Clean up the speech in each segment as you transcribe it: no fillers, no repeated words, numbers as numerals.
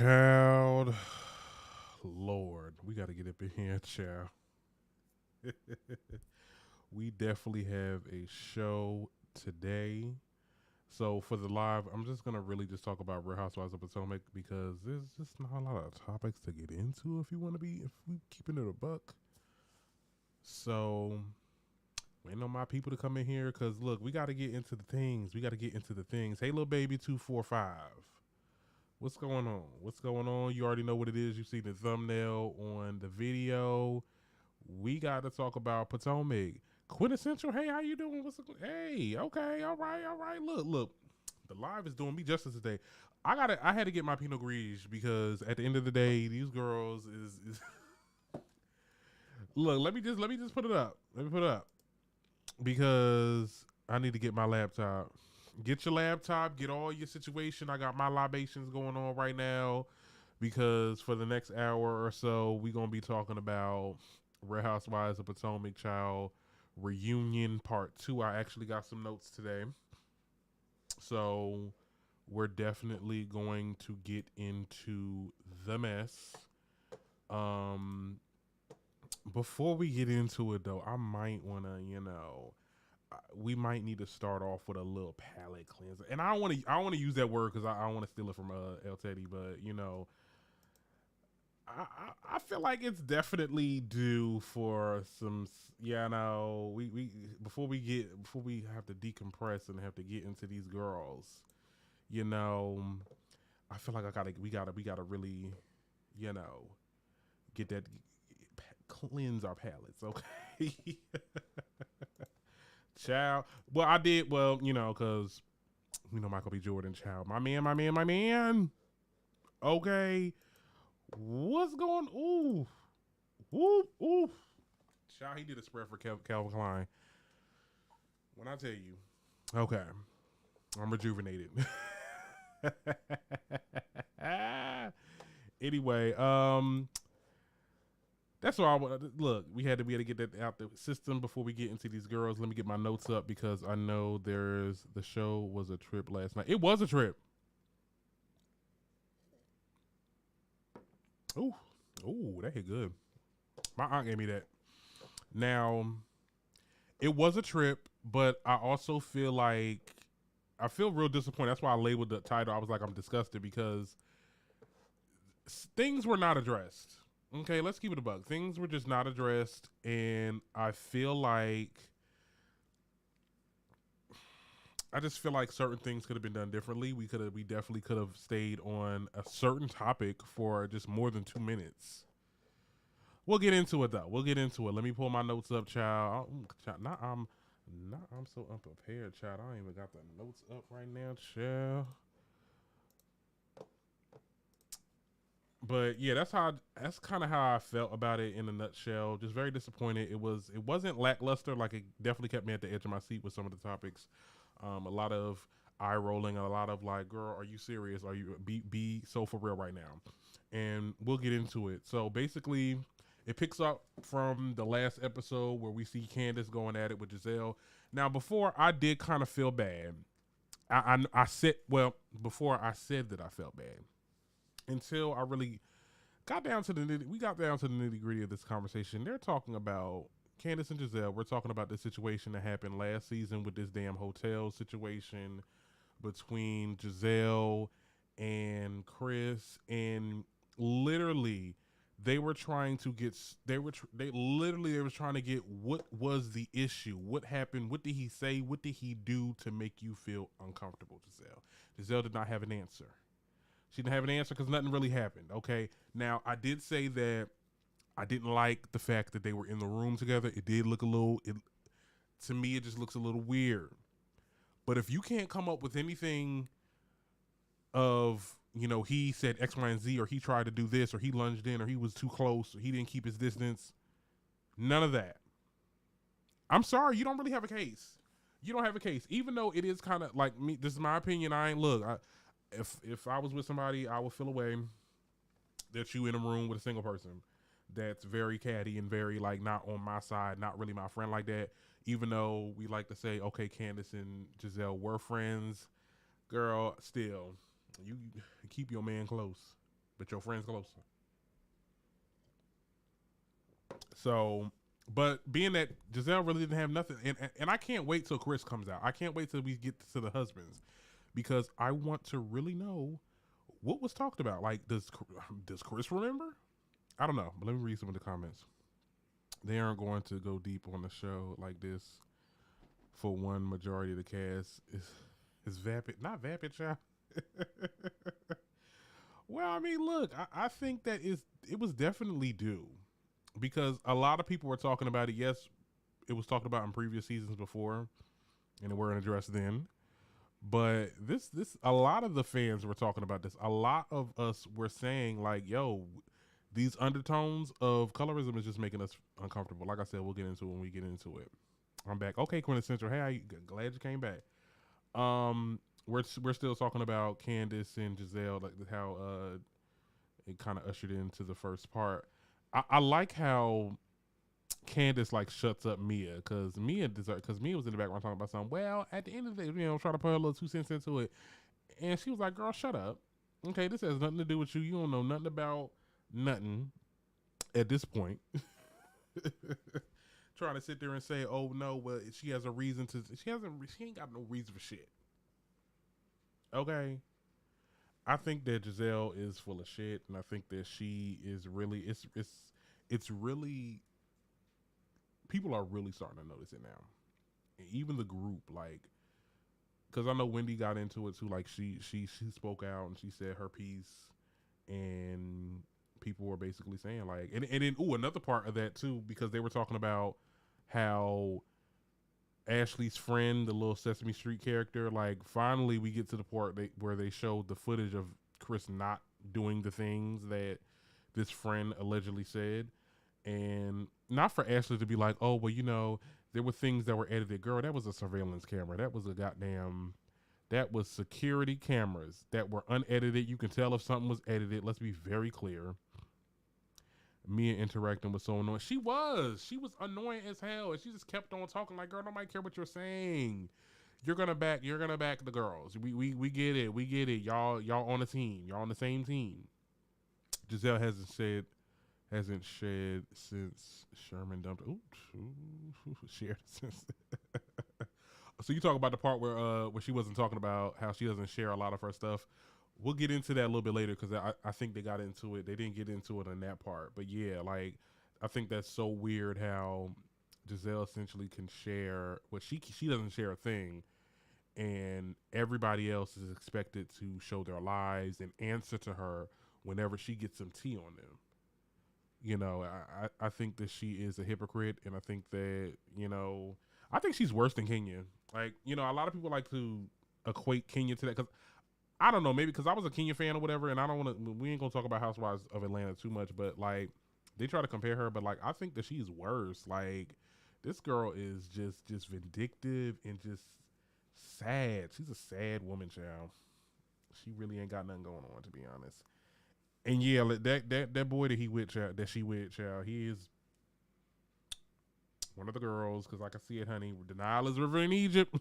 Child, Lord, we got to get up in here, child. We definitely have a show today. So for the live, I'm just gonna really just talk about Real Housewives of Potomac because there's just not a lot of topics to get into if if we keeping it a buck. So waiting on my people to come in here because look, we got to get into the things. We got to get into the things. Hey, little baby, 245. What's going on? What's going on? You already know what it is. You see the thumbnail on the video. We got to talk about Potomac. Quintessential. Hey, how you doing? Hey, okay, all right, all right. Look. The live is doing me justice today. I had to get my Pinot Gris because at the end of the day, these girls is look. Let me just put it up. Let me put it up because I need to get my laptop. Get your laptop, get all your situation. I got my libations going on right now because for the next hour or so, we're going to be talking about Real Housewives of Potomac Child Reunion Part 2. I actually got some notes today. So we're definitely going to get into the mess. Before we get into it, though, I might want to, we might need to start off with a little palette cleanser. And I want to use that word because I want to steal it from El Teddy, but I feel like it's definitely due for some. Yeah, no, we before we have to decompress and have to get into these girls. You know, I feel like we gotta really, get that cleanse our palates, okay? Child. Well, I did. Well, because Michael B. Jordan, child, my man. Okay, what's going? Ooh, ooh. Child, he did a spread for Calvin Klein. When I tell you, okay, I'm rejuvenated. Anyway, that's why look. We had to be able to get that out the system before we get into these girls. Let me get my notes up because I know the show was a trip last night. It was a trip. Ooh, that hit good. My aunt gave me that. Now, it was a trip, but I also feel like I feel real disappointed. That's why I labeled the title. I was like, I'm disgusted because things were not addressed. Okay, let's keep it a buck. Things were just not addressed, and I just feel like certain things could have been done differently. We definitely could have stayed on a certain topic for just more than 2 minutes. We'll get into it though. We'll get into it. Let me pull my notes up, child. I'm so unprepared, child. I ain't even got the notes up right now, child. But yeah, that's kind of how I felt about it in a nutshell. Just very disappointed. It wasn't lackluster. Like it definitely kept me at the edge of my seat with some of the topics. A lot of eye rolling, a lot of like, girl, are you serious? Are you be so for real right now? And we'll get into it. So basically, it picks up from the last episode where we see Candace going at it with Gizelle. Now, before I did kind of feel bad. I said, well, before I said that I felt bad until I really got down to the nitty gritty of this conversation. They're talking about Candace and Gizelle. We're talking about the situation that happened last season with this damn hotel situation between Gizelle and Chris, and literally they were trying to get they were trying to get what was the issue, what happened, what did he say, what did he do to make you feel uncomfortable. Gizelle did not have an answer. She didn't have an answer because nothing really happened. Okay. Now, I did say that I didn't like the fact that they were in the room together. It did look to me, it just looks a little weird. But if you can't come up with anything of, he said X, Y, and Z, or he tried to do this, or he lunged in, or he was too close, or he didn't keep his distance, none of that. I'm sorry, you don't really have a case. You don't have a case. Even though it is kind of like me, this is my opinion. If I was with somebody, I would feel a way that you in a room with a single person that's very catty and very like not on my side, not really my friend like that. Even though we like to say, okay, Candace and Gizelle were friends, girl, still, you keep your man close. but your friend's closer. So, but being that Gizelle really didn't have nothing, and I can't wait till Chris comes out. I can't wait till we get to the husbands because I want to really know what was talked about. Like, does Chris remember? I don't know, but let me read some of the comments. They aren't going to go deep on the show like this for one majority of the cast. Is vapid, not vapid, child. Well, I mean, look, I think that it was definitely due because a lot of people were talking about it. Yes, it was talked about in previous seasons before, and it weren't addressed then. But this a lot of the fans were talking about this. A lot of us were saying like, "Yo, these undertones of colorism is just making us uncomfortable." Like I said, we'll get into it when we get into it. I'm back. Okay, Quintessential. Hey, glad you came back. We're still talking about Candace and Gizelle, like how it kind of ushered into the first part. I like how Candace like shuts up Mia because Mia was in the background talking about something. Well, at the end of the day, try to put her little 2 cents into it, and she was like, "Girl, shut up. Okay, this has nothing to do with you. You don't know nothing about nothing at this point." Trying to sit there and say, "Oh no, well she has a reason to." She ain't got no reason for shit. Okay. I think that Gizelle is full of shit, and I think that she is really it's really people are really starting to notice it now. And even the group, like, because I know Wendy got into it too. Like she spoke out and she said her piece, and people were basically saying like, and then another part of that too, because they were talking about how Ashley's friend, the little Sesame Street character, like finally we get to the part where they showed the footage of Chris not doing the things that this friend allegedly said, and not for Ashley to be like, oh well, there were things that were edited. Girl, that was a surveillance camera. That was security cameras that were unedited. You can tell if something was edited. Let's be very clear. Mia interacting was so annoying. She was annoying as hell, and she just kept on talking like, "Girl, nobody care what you're saying. You're gonna back the girls. We get it. We get it. Y'all on the team. Y'all on the same team." Gizelle hasn't shed since Sherman dumped. Shared since. So you talk about the part where she wasn't talking about how she doesn't share a lot of her stuff. We'll get into that a little bit later because I think they got into it. They didn't get into it on that part, but yeah, like I think that's so weird how Gizelle essentially can share what she doesn't share a thing, and everybody else is expected to show their lives and answer to her whenever she gets some tea on them. I think that she is a hypocrite, and I think that I think she's worse than Kenya. Like a lot of people like to equate Kenya to that because I don't know, maybe because I was a Kenya fan or whatever, and I don't want to. We ain't gonna talk about Housewives of Atlanta too much, but like they try to compare her, but like I think that she's worse. Like this girl is just vindictive and just sad. She's a sad woman, child. She really ain't got nothing going on, to be honest. And yeah, that boy that she with, child, he is one of the girls. Because I can see it, honey. Denial is a river in Egypt.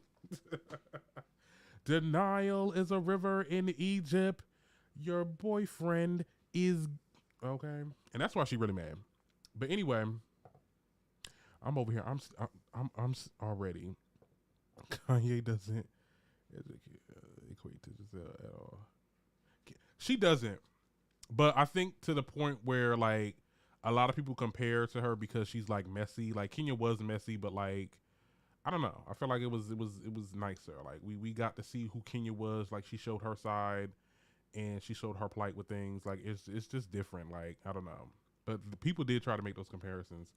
Denial is a river in Egypt. Your boyfriend is okay, and that's why she really mad. But anyway, I'm over here. I'm already. Kanye doesn't equate to Gizelle at all. She doesn't, but I think to the point where like a lot of people compare to her because she's like messy. Like Kenya was messy, but like I don't know. I feel like it was nicer. Like we got to see who Kenya was. Like she showed her side and she showed her plight with things. Like it's just different. Like I don't know. But the people did try to make those comparisons.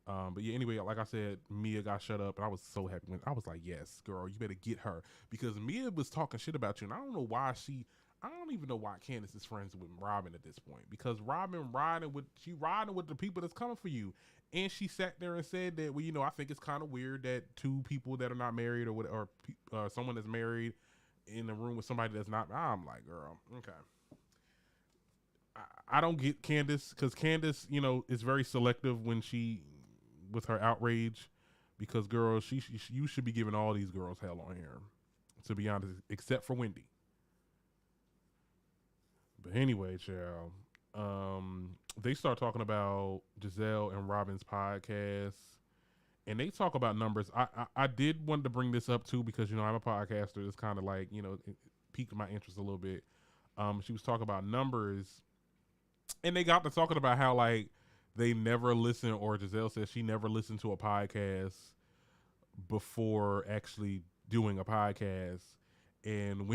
But yeah, anyway, like I said, Mia got shut up, and I was so happy when I was like, "Yes, girl, you better get her," because Mia was talking shit about you, and I don't know why I don't even know why Candace is friends with Robin at this point, because Robin riding with the people that's coming for you, and she sat there and said that, well, I think it's kind of weird that two people that are not married or someone that's married in the room with somebody that's not. I'm like, girl, okay. I don't get Candace because Candace, is very selective with her outrage, because girl, you should be giving all these girls hell on here, to be honest, except for Wendy. But anyway, child, they start talking about Giselle and Robin's podcast, and they talk about numbers. I did want to bring this up too because I'm a podcaster. It's kind of like it piqued my interest a little bit. She was talking about numbers, and they got to talking about how like they never listen, or Giselle says she never listened to a podcast before actually doing a podcast. And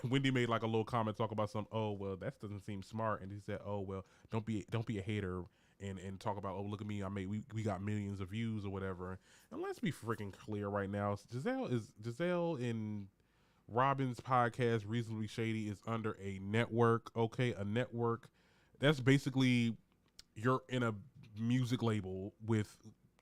Wendy made like a little comment talk about some. Oh well, that doesn't seem smart. And he said, oh well, don't be a hater and talk about, oh look at me, we got millions of views or whatever. And let's be freaking clear right now. Giselle and Robin's podcast, Reasonably Shady, is under a network. Okay, a network. That's basically you're in a music label with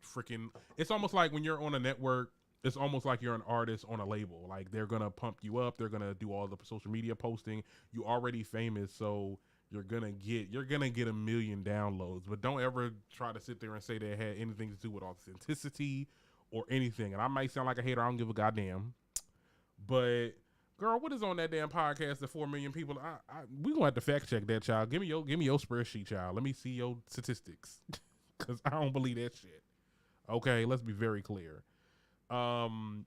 freaking. It's almost like when you're on a network. It's almost like you're an artist on a label. Like they're gonna pump you up. They're gonna do all the social media posting. You already famous, so you're gonna get a million downloads. But don't ever try to sit there and say that it had anything to do with authenticity or anything. And I might sound like a hater. I don't give a goddamn. But girl, what is on that damn podcast? The 4 million people. We gonna have to fact check that, child. Give me your spreadsheet, child. Let me see your statistics, cause I don't believe that shit. Okay, let's be very clear. And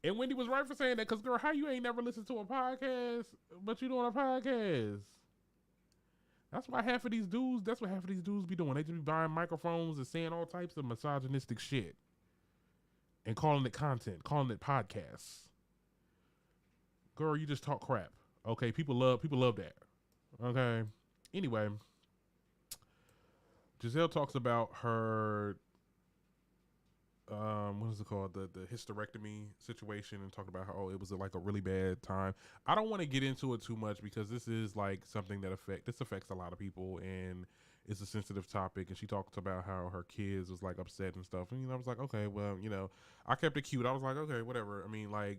Wendy was right for saying that, cause girl, how you ain't never listened to a podcast, but you doing a podcast? That's what half of these dudes be doing. They just be buying microphones and saying all types of misogynistic shit and calling it content, calling it podcasts. Girl, you just talk crap. Okay, people love that. Okay. Anyway, Giselle talks about her what is it called, the hysterectomy situation, and talked about how it was like a really bad time. I don't want to get into it too much because this is like something that affects a lot of people, and it's a sensitive topic. And she talked about how her kids was like upset and stuff, and I was like, okay, well, I kept it cute. I was like, okay, whatever. I mean, like,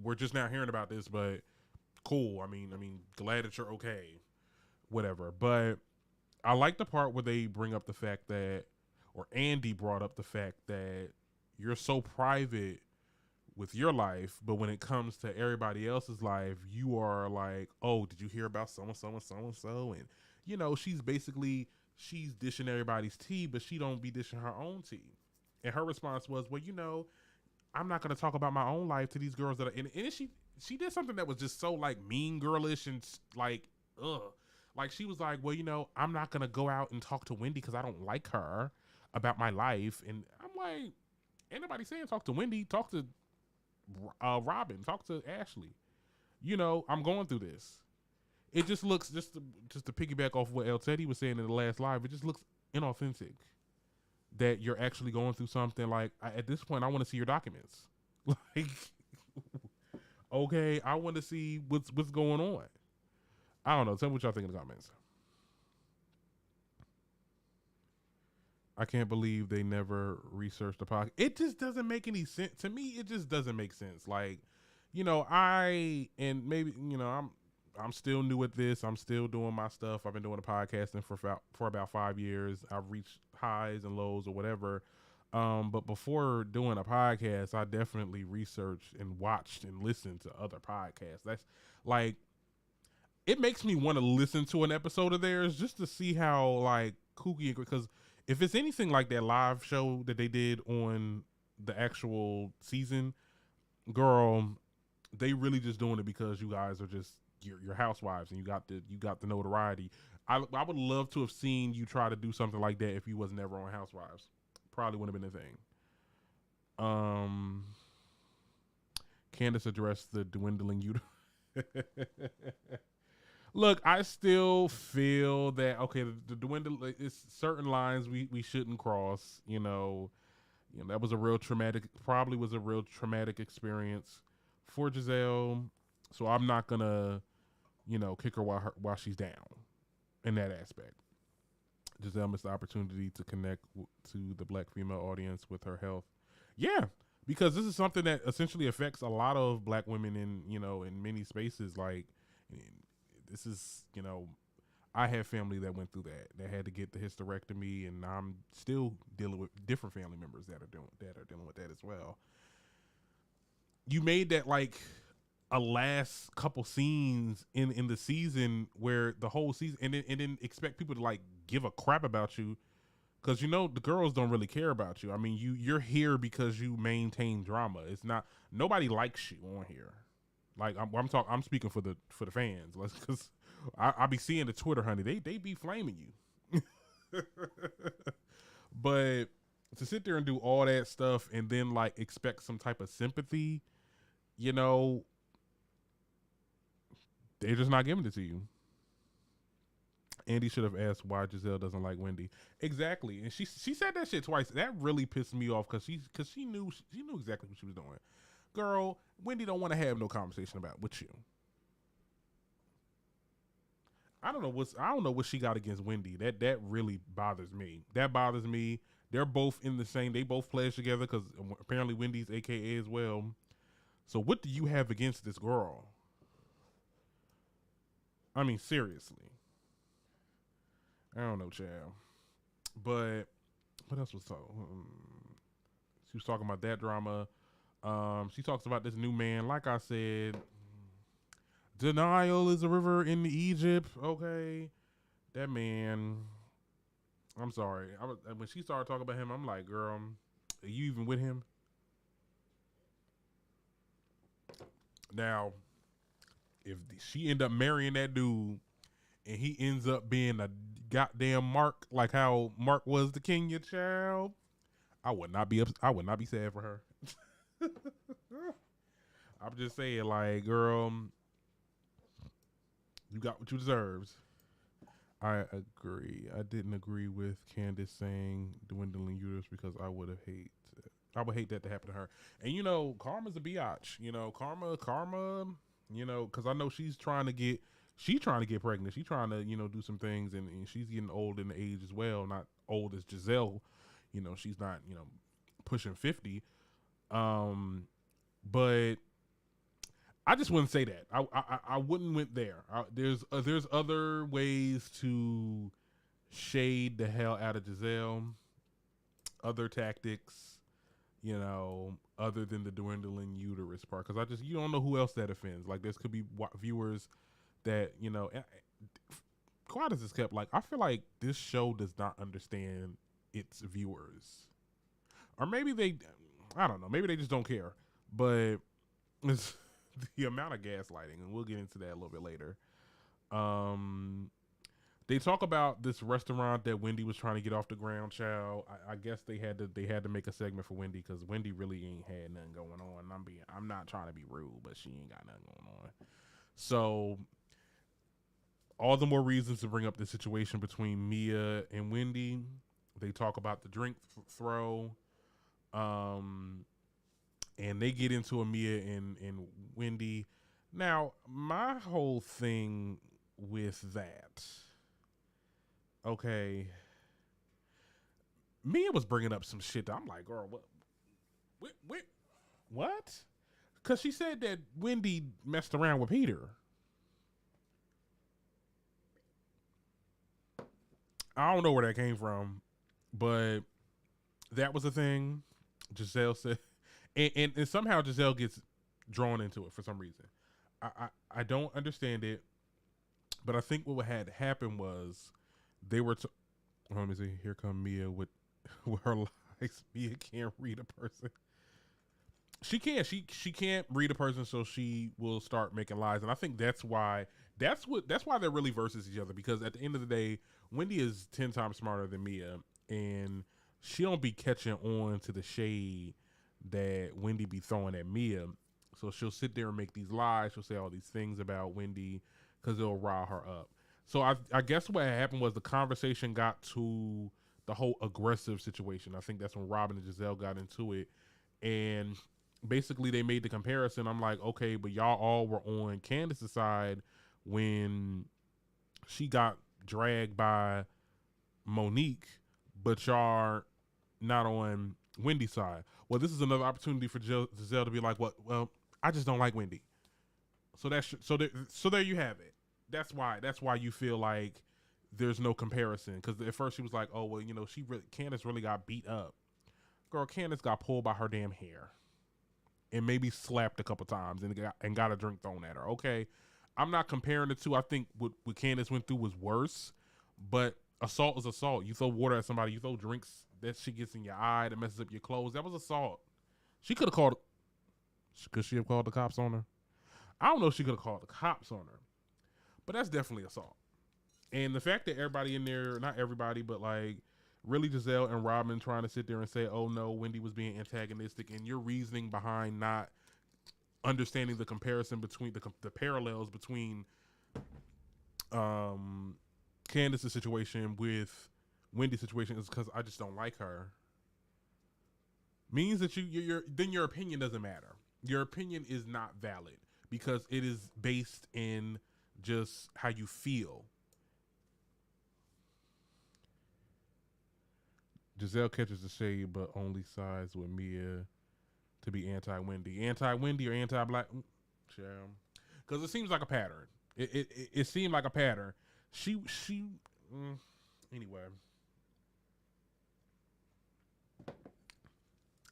we're just now hearing about this, but cool. I mean, glad that you're okay, whatever. But I like the part where they bring up the fact that, or Andy brought up the fact that you're so private with your life, but when it comes to everybody else's life, you are like, oh, did you hear about so and so and so and so? And she's dishing everybody's tea, but she don't be dishing her own tea. And her response was, well, I'm not gonna talk about my own life to these girls that are and she did something that was just so like mean girlish and like ugh. Like she was like, well, I'm not gonna go out and talk to Wendy because I don't like her about my life. And I'm like, ain't nobody saying talk to Wendy, talk to Robin, talk to Ashley. I'm going through this. It just looks, just to piggyback off what El Teddy was saying in the last live, it just looks inauthentic that you're actually going through something. Like at this point, I want to see your documents. Like, okay, I want to see what's going on. I don't know. Tell me what y'all think in the comments. I can't believe they never researched the podcast. It just doesn't make any sense to me. It just doesn't make sense. Like, I'm still new at this. I'm still doing my stuff. I've been doing the podcasting for about 5 years. I've reached highs and lows or whatever. But before doing a podcast, I definitely researched and watched and listened to other podcasts. That's like, it makes me want to listen to an episode of theirs just to see how like kooky, because if it's anything like that live show that they did on the actual season, girl, they really just doing it because you guys are just your housewives and you got the notoriety. I would love to have seen you try to do something like that if you was never on Housewives. Probably wouldn't have been a thing. Candace addressed the dwindling Look, I still feel that okay, the dwindle is certain lines we shouldn't cross. That was probably was a real traumatic experience for Giselle. So I'm not gonna, kick her while she's down in that aspect. Giselle missed the opportunity to connect to the Black female audience with her health. Yeah, because this is something that essentially affects a lot of Black women in many spaces. Like, this is, I have family that went through that had to get the hysterectomy, and I'm still dealing with different family members that are dealing with that as well. You made that like a last couple scenes in the season where the whole season and then expect people to like give a crap about you because you know the girls don't really care about you. I mean, you're here because you maintain drama. It's not nobody likes you on here. Like I'm speaking for the fans, because I be seeing the Twitter, honey. They be flaming you, but to sit there and do all that stuff and then like expect some type of sympathy, you know, they're just not giving it to you. Andy should have asked why Gizelle doesn't like Wendy. Exactly, and she said that shit twice. That really pissed me off because she knew exactly what she was doing. Girl, Wendy don't want to have no conversation about with you. I don't know what she got against Wendy. That really bothers me. That bothers me. They're both in the same. They both pledged together because apparently Wendy's AKA as well. So what do you have against this girl? I mean, seriously. I don't know, child. But what else was so? She was talking about that drama. She talks about this new man. Like I said, denial is a river in Egypt. Okay, that man. I'm sorry. When she started talking about him, I'm like, girl, are you even with him? Now, if she end up marrying that dude and he ends up being a goddamn Mark, like how Mark was the Kenya child, I would not be sad for her. I'm just saying, like, girl, you got what you deserves. I agree. I didn't agree with Candace saying dwindling uterus because I would hate that to happen to her. And you know, karma's a biatch. You know, karma. You know, because I know she's trying to get pregnant. She's trying to do some things, and she's getting old in the age as well. Not old as Gizelle. You know, she's not pushing 50. But I just wouldn't say that. I wouldn't went there. There's other ways to shade the hell out of Gizelle. Other tactics, other than the dwindling uterus part. Because you don't know who else that offends. Like, there could be viewers that quite as is kept. Like, I feel like this show does not understand its viewers, or maybe I don't know. Maybe they just don't care. But it's the amount of gaslighting, and we'll get into that a little bit later. They talk about this restaurant that Wendy was trying to get off the ground, child. I guess they had to make a segment for Wendy because Wendy really ain't had nothing going on. I'm not trying to be rude, but she ain't got nothing going on. So all the more reasons to bring up the situation between Mia and Wendy. They talk about the drink throw. And they get into a Mia and Wendy. Now, my whole thing with that, okay, Mia was bringing up some shit that I'm like, girl, what? Because she said that Wendy messed around with Peter. I don't know where that came from, but that was a thing. Gizelle said, and somehow Gizelle gets drawn into it for some reason. I don't understand it, but I think what had happened was they were. Let me see. Here come Mia with her lies. Mia can't read a person. She can't. She can't read a person, so she will start making lies, and I think that's why they're really versus each other, because at the end of the day, Wendy is 10 times smarter than Mia, and she don't be catching on to the shade that Wendy be throwing at Mia. So she'll sit there and make these lies. She'll say all these things about Wendy because it'll rile her up. So I guess what happened was the conversation got to the whole aggressive situation. I think that's when Robin and Gizelle got into it. And basically they made the comparison. I'm like, okay, but y'all all were on Candace's side when she got dragged by Monique, but y'all are not on Wendy's side. Well, this is another opportunity for Gizelle to be like, well, I just don't like Wendy. So there you have it. That's why you feel like there's no comparison, because at first she was like, oh well, Candace really got beat up. Girl, Candace got pulled by her damn hair. and maybe slapped a couple times and got a drink thrown at her. Okay, I'm not comparing the two. I think what Candace went through was worse, but assault is assault. You throw water at somebody, you throw drinks, that shit gets in your eye, that messes up your clothes. That was assault. She could have called. Could she have called the cops on her? I don't know if she could have called the cops on her, but that's definitely assault. And the fact that everybody in there, not everybody, but like really Gizelle and Robin trying to sit there and say, oh no, Wendy was being antagonistic, and your reasoning behind not understanding the comparison between the parallels between Candace's situation with Wendy's situation is because I just don't like her, means that then your opinion doesn't matter. Your opinion is not valid because it is based in just how you feel. Gizelle catches the shade, but only sides with Mia to be anti-Wendy. Anti-Wendy or anti-black? Because it seems like a pattern. It seemed like a pattern. Anyway.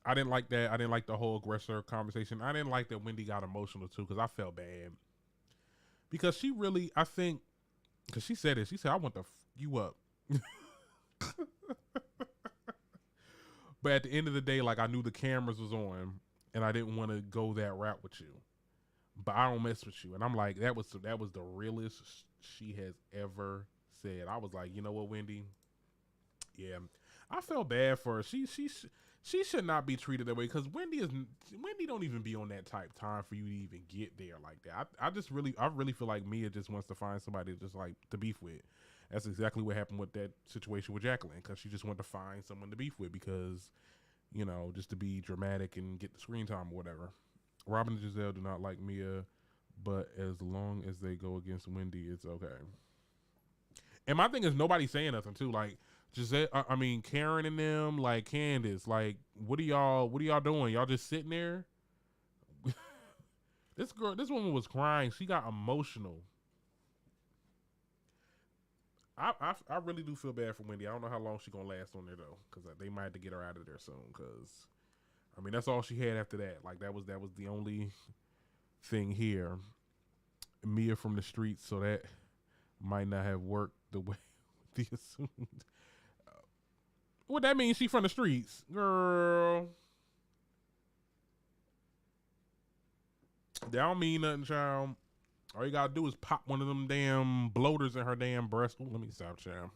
I didn't like that. I didn't like the whole aggressor conversation. I didn't like that Wendy got emotional too because I felt bad. Because she really, I think, because she said it. She said, I want to you up. But at the end of the day, like I knew the cameras was on and I didn't want to go that route with you. But I don't mess with you. And I'm like, that was the realest she has ever said. I was like, you know what, Wendy? Yeah. I felt bad for her. She should not be treated that way because Wendy don't even be on that type time for you to even get there like that. I really feel like Mia just wants to find somebody just like to beef with. That's exactly what happened with that situation with Jacqueline because she just wanted to find someone to beef with because, you know, just to be dramatic and get the screen time or whatever. Robin and Gizelle do not like Mia, but as long as they go against Wendy, it's okay. And my thing is nobody's saying nothing too. Like Gizelle, I mean Karen and them, like Candace, like what are y'all doing? Y'all just sitting there? This woman was crying. She got emotional. I really do feel bad for Wendy. I don't know how long she's gonna last on there though, because they might have to get her out of there soon. Because I mean that's all she had after that. Like that was the only thing here. Mia from the streets, so that might not have worked the way they assumed. What that means? She from the streets, girl. That don't mean nothing, child. All you gotta do is pop one of them damn bloaters in her damn breast. Ooh, let me stop, child.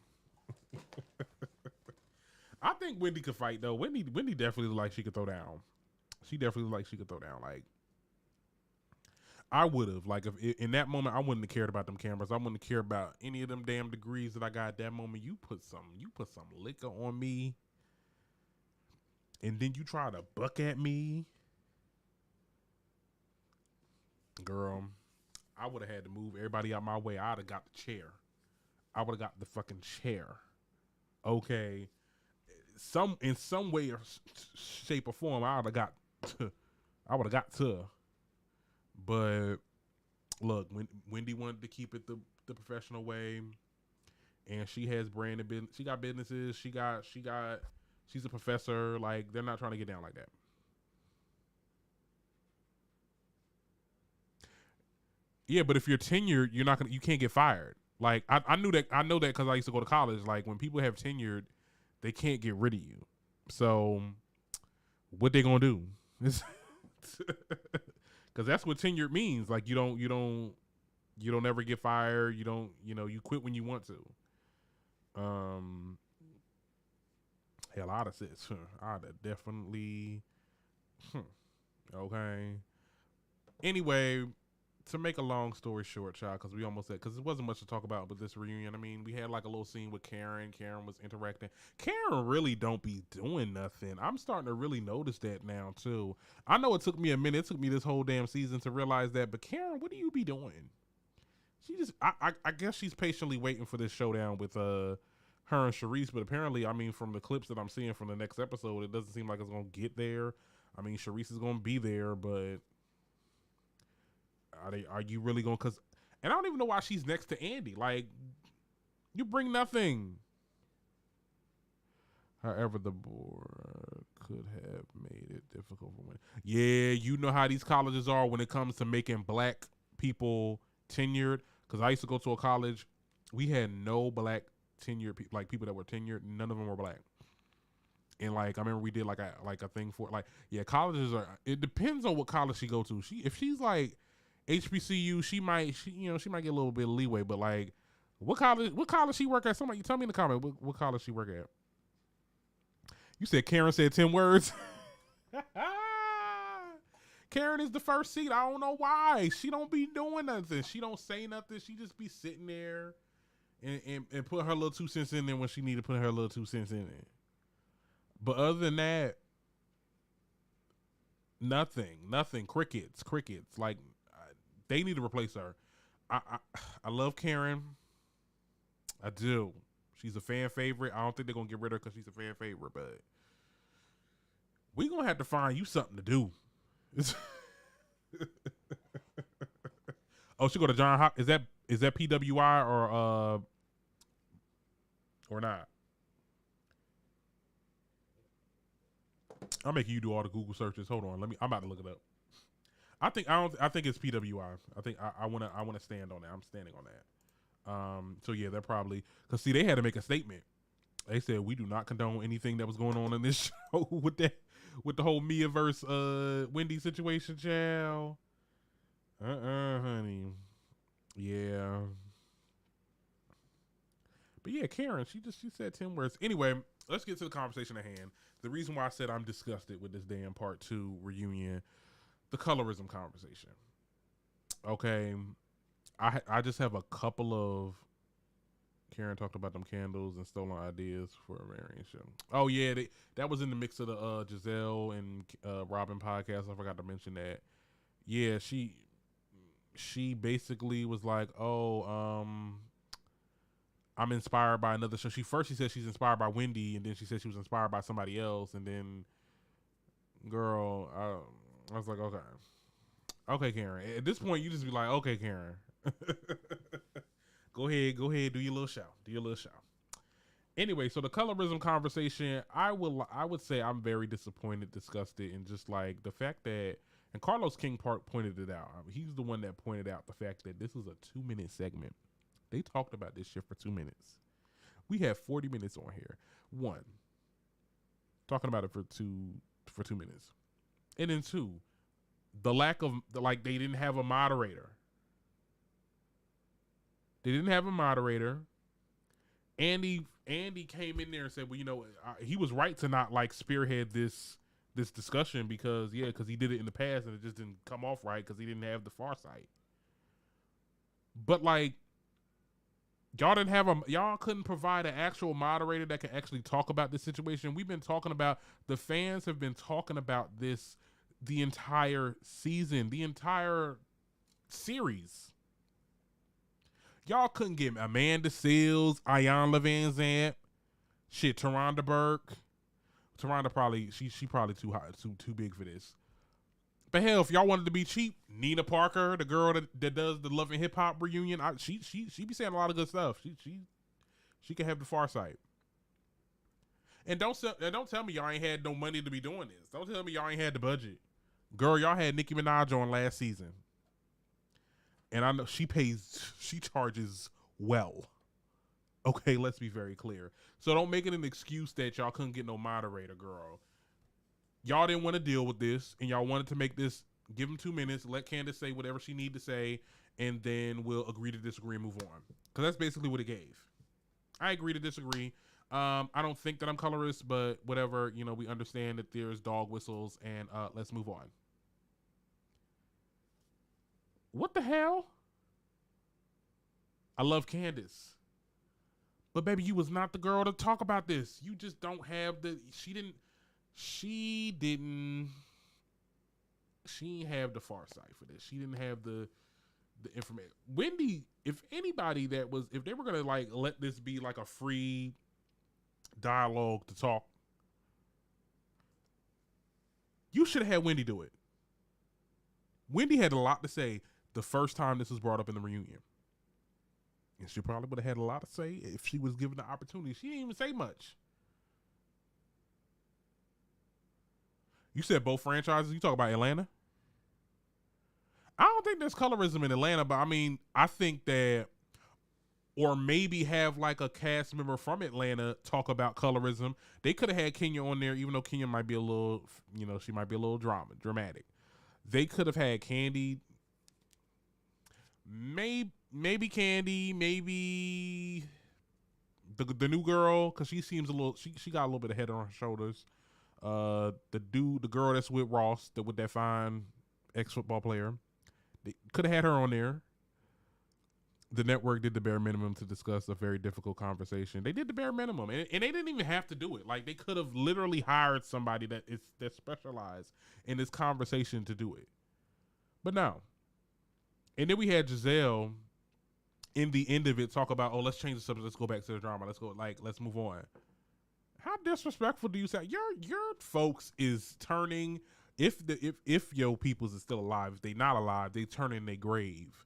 I think Wendy could fight though. Wendy definitely look like she could throw down. She definitely look like she could throw down. Like I would have. Like if in that moment I wouldn't have cared about them cameras. I wouldn't have cared about any of them damn degrees that I got at that moment. You put some liquor on me, and then you try to buck at me, girl. I would have had to move everybody out my way. I'd have got the chair. I would have got the fucking chair. Okay. In some way or shape or form, I would have got to. But look, Wendy wanted to keep it the professional way, and she has branded business. She got businesses. She's a professor. Like they're not trying to get down like that. Yeah, but if you're tenured, you can't get fired. Like I know that because I used to go to college. Like when people have tenured, they can't get rid of you. So what they gonna do? Because that's what tenured means. Like you don't ever get fired. You quit when you want to. Hell, I'd have said, I'd have definitely. Okay. Anyway. To make a long story short, child, because we almost said, because it wasn't much to talk about with this reunion. I mean, we had like a little scene with Karen. Karen was interacting. Karen really don't be doing nothing. I'm starting to really notice that now too. I know it took me a minute. It took me this whole damn season to realize that. But Karen, what do you be doing? She just, I guess she's patiently waiting for this showdown with her and Sharice. But apparently, I mean, from the clips that I'm seeing from the next episode, it doesn't seem like it's gonna get there. I mean, Sharice is gonna be there, but. Are you really going? Cause, and I don't even know why she's next to Andy. Like, you bring nothing. However, the board could have made it difficult for women. Yeah, you know how these colleges are when it comes to making black people tenured. Because I used to go to a college, we had no black tenured like people that were tenured. None of them were black. And like I remember we did like a thing for like colleges are. It depends on what college she go to. If she's like HBCU, she might get a little bit of leeway. But like what college she work at? Somebody tell me in the comment what college she work at. You said Karen said 10 words. Karen is the first seat. I don't know why. She don't be doing nothing. She don't say nothing. She just be sitting there and put her little 2 cents in there when she need to put her little 2 cents in it. But other than that, nothing. Crickets. Like they need to replace her. I love Karen. I do. She's a fan favorite. I don't think they're gonna get rid of her because she's a fan favorite, but we gonna have to find you something to do. Oh, she go to John Hop. Is that PWI or not? I'm making you do all the Google searches. Hold on, I'm about to look it up. I think it's PWI. I think I wanna stand on that. I'm standing on that. So yeah, they're probably because see they had to make a statement. They said we do not condone anything that was going on in this show with the whole Mia versus Wendy situation, child. Honey. Yeah. But yeah, Karen, she said 10 words. Anyway, let's get to the conversation at hand. The reason why I said I'm disgusted with this damn part 2 reunion, the colorism conversation. Okay. I just have a couple of Karen talked about them candles and stolen ideas for a variation. Oh yeah, that was in the mix of the Gizelle and Robin podcast. I forgot to mention that. Yeah, she basically was like, "Oh, I'm inspired by another show." She said she's inspired by Wendy, and then she said she was inspired by somebody else, and then, girl, I was like, okay, Karen. At this point, you just be like, okay, Karen. Go ahead, do your little show. Anyway, so the colorism conversation, I would say I'm very disappointed, disgusted, and just like the fact that, and Carlos King Park pointed it out. He's the one that pointed out the fact that this was a 2-minute segment. They talked about this shit for 2 minutes. We have 40 minutes on here. One, talking about it for 2 minutes, and then 2, the lack of they didn't have a moderator. They didn't have a moderator. Andy came in there and said, well, he was right to not spearhead this discussion because he did it in the past and it just didn't come off right because he didn't have the foresight. But y'all couldn't provide an actual moderator that can actually talk about this situation. We've been talking about, the fans have been talking about this the entire season, the entire series. Y'all couldn't get Amanda Seales, Ayanna Van Zant, shit, Taronda Burke. Taronda probably she probably too hot, too big for this. But hell, if y'all wanted to be cheap, Nina Parker, the girl that does the Love and Hip Hop reunion, she be saying a lot of good stuff. She can have the far sight. And don't tell me y'all ain't had no money to be doing this. Don't tell me y'all ain't had the budget. Girl, y'all had Nicki Minaj on last season. And I know she charges well. Okay, let's be very clear. So don't make it an excuse that y'all couldn't get no moderator, girl. Y'all didn't want to deal with this, and y'all wanted to make this, give them 2 minutes, let Candace say whatever she need to say, and then we'll agree to disagree and move on. Because that's basically what it gave. I agree to disagree. I don't think that I'm colorist, but whatever, we understand that there's dog whistles, and let's move on. What the hell? I love Candace. But baby, you was not the girl to talk about this. You just don't have she didn't have the far sight for this. She didn't have the information. Wendy, if anybody if they were going to let this be a free dialogue to talk, you should have had Wendy do it. Wendy had a lot to say the first time this was brought up in the reunion. And she probably would have had a lot to say if she was given the opportunity. She didn't even say much. You said both franchises. You talk about Atlanta. I don't think there's colorism in Atlanta, but I mean, I think that, or maybe have like a cast member from Atlanta talk about colorism. They could have had Kenya on there, even though Kenya might be a little, she might be a little dramatic. They could have had Candy, maybe Candy, maybe the new girl, because she seems a little, she got a little bit of head on her shoulders. The girl that's with Ross, with that fine ex-football player. They could have had her on there. The network did the bare minimum to discuss a very difficult conversation. They did the bare minimum, and they didn't even have to do it. Like, they could have literally hired somebody that specialized in this conversation to do it. But no. And then we had Gizelle in the end of it talk about, let's change the subject. Let's go back to the drama. Let's move on. How disrespectful do you say? Your folks is turning, if your peoples is still alive, if they not alive, they turn in their grave.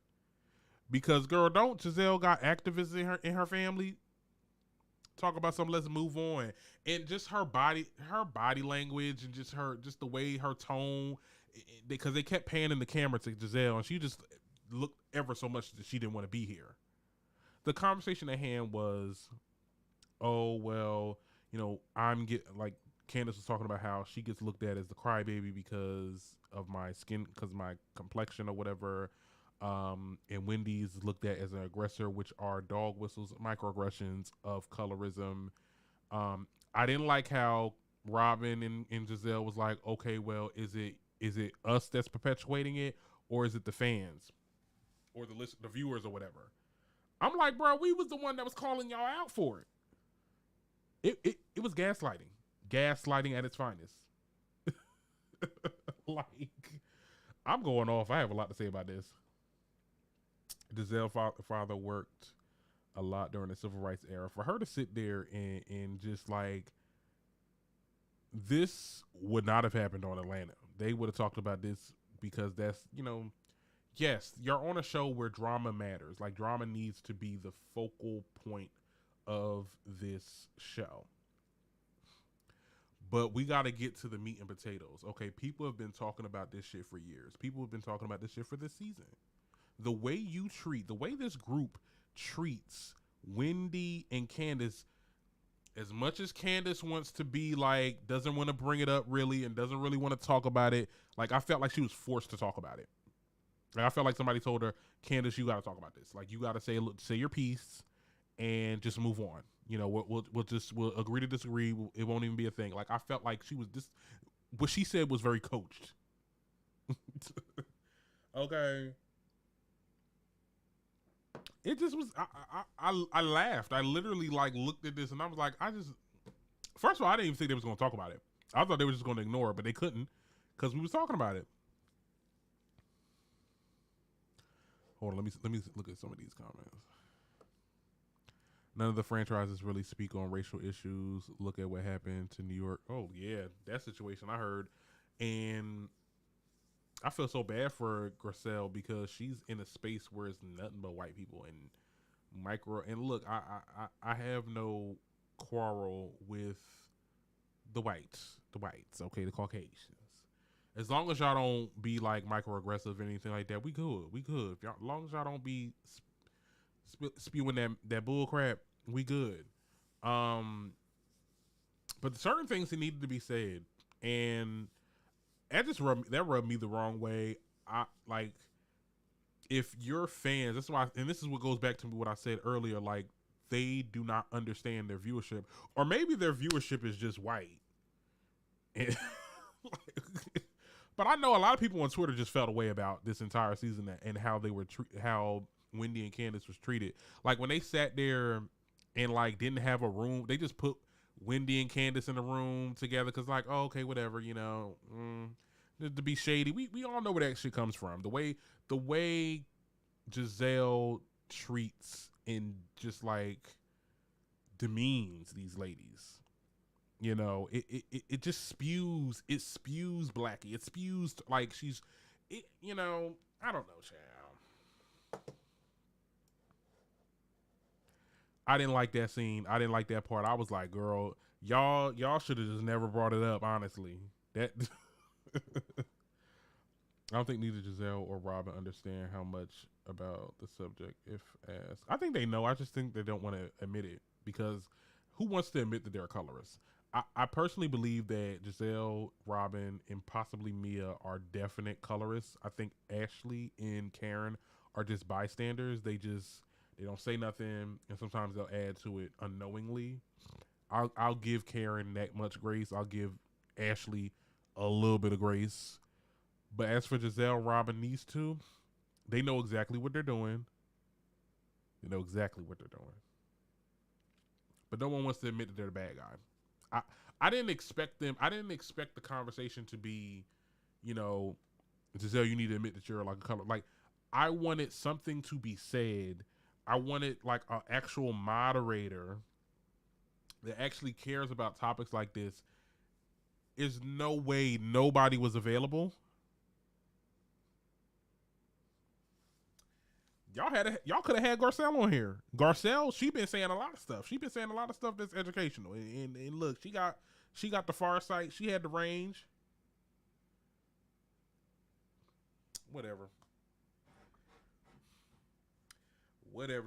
Because, girl, don't Gizelle got activists in her family? Talk about something, let's move on. And just her body language, and just the way her tone, because they kept panning the camera to Gizelle, and she just looked ever so much that she didn't want to be here. The conversation at hand was, Candace was talking about how she gets looked at as the crybaby because of my skin, because of my complexion or whatever. And Wendy's looked at as an aggressor, which are dog whistles, microaggressions of colorism. I didn't like how Robin and Gizelle was like, okay, well, is it us that's perpetuating it, or is it the fans or the viewers or whatever? I'm like, bro, we was the one that was calling y'all out for it. It was gaslighting at its finest. Like, I'm going off. I have a lot to say about this. Gizelle father worked a lot during the civil rights era. For her to sit there and just like, this would not have happened on Atlanta. They would have talked about this because that's, yes, you're on a show where drama matters. Like, drama needs to be the focal point of this show. But we got to get to the meat and potatoes. Okay, people have been talking about this shit for years. People have been talking about this shit for this season. The way this group treats Wendy and Candace, as much as Candace wants to be like, doesn't want to bring it up really, and doesn't really want to talk about it. Like, I felt like she was forced to talk about it. Like, I felt like somebody told her, Candace, you got to talk about this. Like, you got to say your piece and just move on. We'll agree to disagree. It won't even be a thing. Like, I felt like she was what she said was very coached. Okay. It just was, I laughed. I literally like looked at this and I was like, first of all, I didn't even think they was going to talk about it. I thought they were just going to ignore it, but they couldn't because we was talking about it. Hold on, let me look at some of these comments. None of the franchises really speak on racial issues. Look at what happened to New York. Oh yeah, that situation I heard. And I feel so bad for Gizelle because she's in a space where it's nothing but white people and look, I have no quarrel with the whites, okay, the Caucasians. As long as y'all don't be like microaggressive or anything like that, we good. As long as y'all don't be spewing that bull crap, we good. But certain things that needed to be said, and that rubbed me the wrong way. I like, if you're fans, that's why, and this is what goes back to what I said earlier. Like, they do not understand their viewership, or maybe their viewership is just white. And, but I know a lot of people on Twitter just felt a way about this entire season and how they were how Wendy and Candace was treated. Like, when they sat there and like didn't have a room, they just put Wendy and Candace in a room together because like, oh, okay, whatever, to be shady. We all know where that shit comes from. The way Gizelle treats and just like demeans these ladies. It just spews. It spews Blackie. It spews like I don't know, child. I didn't like that scene. I didn't like that part. I was like, girl, y'all should have just never brought it up, honestly. That I don't think neither Gizelle or Robin understand how much about the subject, if asked. I think they know. I just think they don't want to admit it because who wants to admit that they're a colorist? I personally believe that Gizelle, Robin, and possibly Mia are definite colorists. I think Ashley and Karen are just bystanders. They don't say nothing, and sometimes they'll add to it unknowingly. I'll give Karen that much grace. I'll give Ashley a little bit of grace. But as for Gizelle, Robin, these two, they know exactly what they're doing. They know exactly what they're doing. But no one wants to admit that they're the bad guy. I didn't expect them. I didn't expect the conversation to be, you know, Gizelle, you need to admit that you're like a color. Like, I wanted something to be said. I wanted like an actual moderator that actually cares about topics like this. Is no way nobody was available. Y'all could have had Garcelle on here. Garcelle, she been saying a lot of stuff. She been saying a lot of stuff that's educational. And look, she got the far sight. She had the range. Whatever,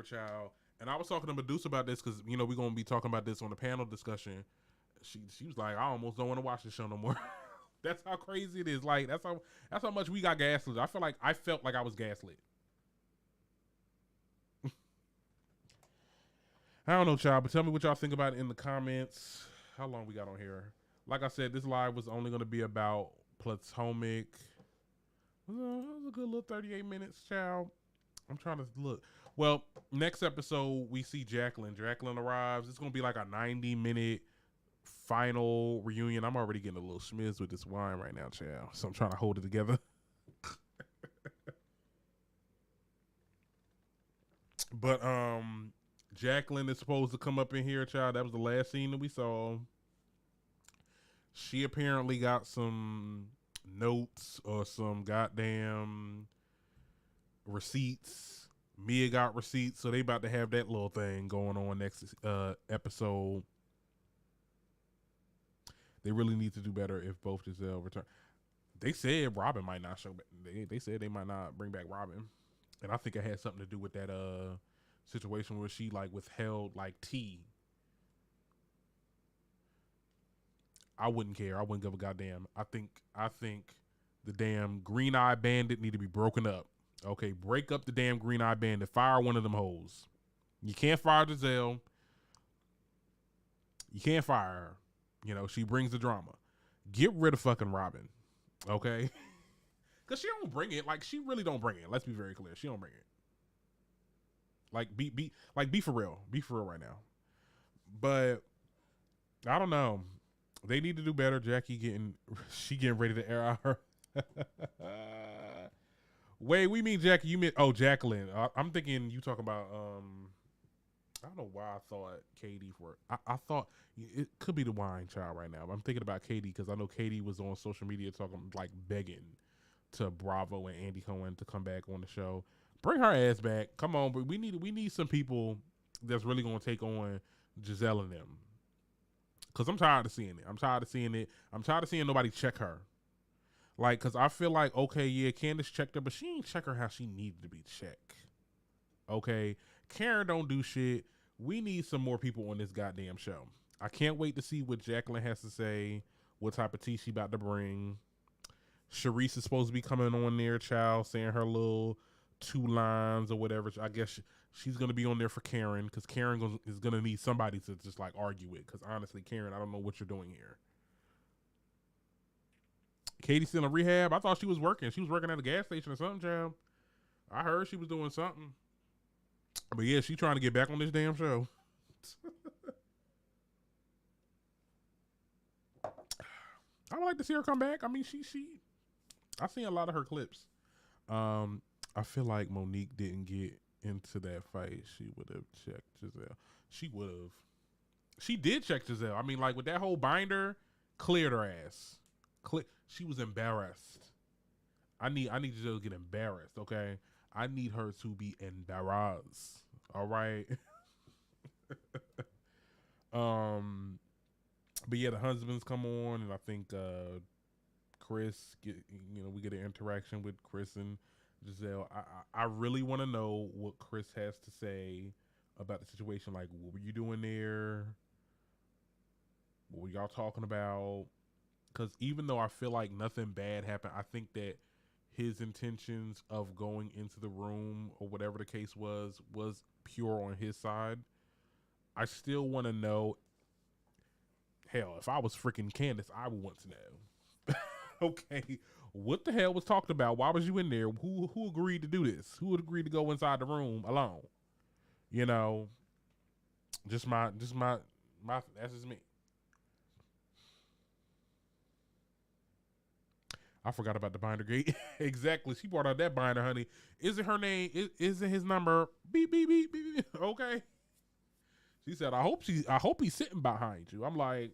child. And I was talking to Medusa about this because we're gonna be talking about this on the panel discussion. She was like, I almost don't want to watch this show no more. That's how crazy it is. Like that's how much we got gaslit. I felt like I was gaslit. I don't know, child, but tell me what y'all think about it in the comments. How long we got on here? Like I said, this live was only going to be about Potomac. It was a good little 38 minutes, child. I'm trying to look. Well, next episode, we see Jacqueline. Jacqueline arrives. It's going to be like a 90-minute final reunion. I'm already getting a little schmizz with this wine right now, child. So I'm trying to hold it together. But, Jacqueline is supposed to come up in here, child. That was the last scene that we saw. She apparently got some notes or some goddamn receipts. Mia got receipts, so they about to have that little thing going on next episode. They really need to do better if both Gizelle return. They said Robin might not show back. They said they might not bring back Robin. And I think it had something to do with that situation where she like withheld like tea. I wouldn't care. I wouldn't give a goddamn. I think the damn Green Eye Bandit need to be broken up. Okay, break up the damn Green Eye Bandit. Fire one of them hoes. You can't fire Gizelle. You can't fire her. She brings the drama. Get rid of fucking Robin. Okay? Because she don't bring it. Like, she really don't bring it. Let's be very clear. She don't bring it. Like, be for real. Be for real right now. But, I don't know. They need to do better. Jackie getting ready to air out her. Wait, we mean Jackie. You mean, Jacqueline. I'm thinking you talking about, I don't know why I thought Katie I thought it could be the wine child right now. I'm thinking about Katie because I know Katie was on social media talking, like, begging to Bravo and Andy Cohen to come back on the show. Bring her ass back. Come on, but we need some people that's really gonna take on Gizelle and them. Cause I'm tired of seeing it. I'm tired of seeing nobody check her. Like, cause I feel like, okay, yeah, Candace checked her, but she ain't check her how she needed to be checked. Okay, Karen don't do shit. We need some more people on this goddamn show. I can't wait to see what Jacqueline has to say. What type of tea she about to bring. Sharice is supposed to be coming on there, child, saying her little 2 lines or whatever. I guess she's going to be on there for Karen because Karen is going to need somebody to just like argue with. Because honestly, Karen, I don't know what you're doing here. Katie's still in rehab. I thought she was working. She was working at a gas station or something, child. I heard she was doing something. But yeah, she trying to get back on this damn show. I would like to see her come back. I mean, I've seen a lot of her clips. I feel like Monique didn't get into that fight. She would have checked Gizelle. She would have. She did check Gizelle. I mean, like with that whole binder, cleared her ass. She was embarrassed. I need Gizelle to get embarrassed. Okay, I need her to be embarrassed. All right. But yeah, the husbands come on, and I think Chris get, we get an interaction with Chris and Gizelle. I really want to know what Chris has to say about the situation. Like, what were you doing there? What were y'all talking about? Because even though I feel like nothing bad happened, I think that his intentions of going into the room or whatever the case was pure on his side. I still want to know. Hell, if I was freaking Candace, I would want to know. Okay, what the hell was talked about? Why was you in there? Who agreed to do this? Who would agree to go inside the room alone? You know, just my that's just me. I forgot about the binder gate. Exactly. She brought out that binder, honey. Is it her name? Isn't his number? Beep, beep, beep, beep, beep. Okay. She said, I hope he's sitting behind you. I'm like,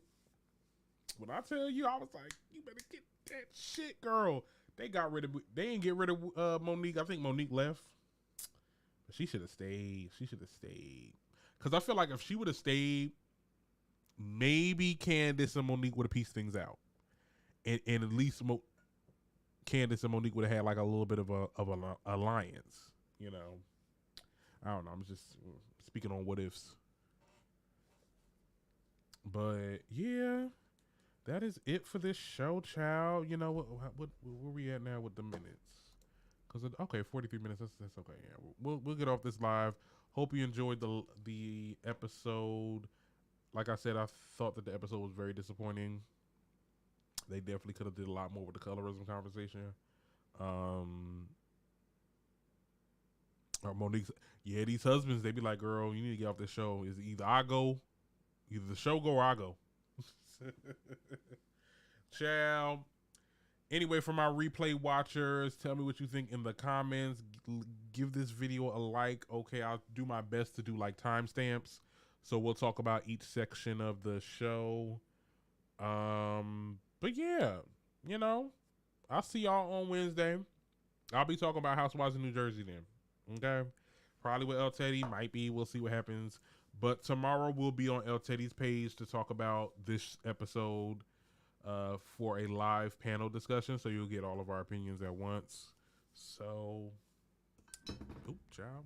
when I tell you, I was like, you better get that shit, girl. They didn't get rid of Monique. I think Monique left. But she should have stayed. Because I feel like if she would have stayed, maybe Candace and Monique would have pieced things out. And at least Candace and Monique would have had like a little bit of an alliance. I don't know. I'm just speaking on what ifs. But yeah, that is it for this show, child. You know what where we at now with the minutes? Because okay, 43 minutes. That's okay. Yeah, we'll get off this live. Hope you enjoyed the episode. Like I said, I thought that the episode was very disappointing. They definitely could have did a lot more with the colorism conversation. Or Monique's, yeah, these husbands, they be like, girl, you need to get off this show. Is either the show go or I go. Ciao. Anyway, for my replay watchers, tell me what you think in the comments. Give this video a like. Okay, I'll do my best to do like timestamps. So we'll talk about each section of the show. But yeah, I'll see y'all on Wednesday. I'll be talking about Housewives in New Jersey then. Okay? Probably with El Teddy. Might be. We'll see what happens. But tomorrow we'll be on El Teddy's page to talk about this episode for a live panel discussion. So you'll get all of our opinions at once. So, ciao.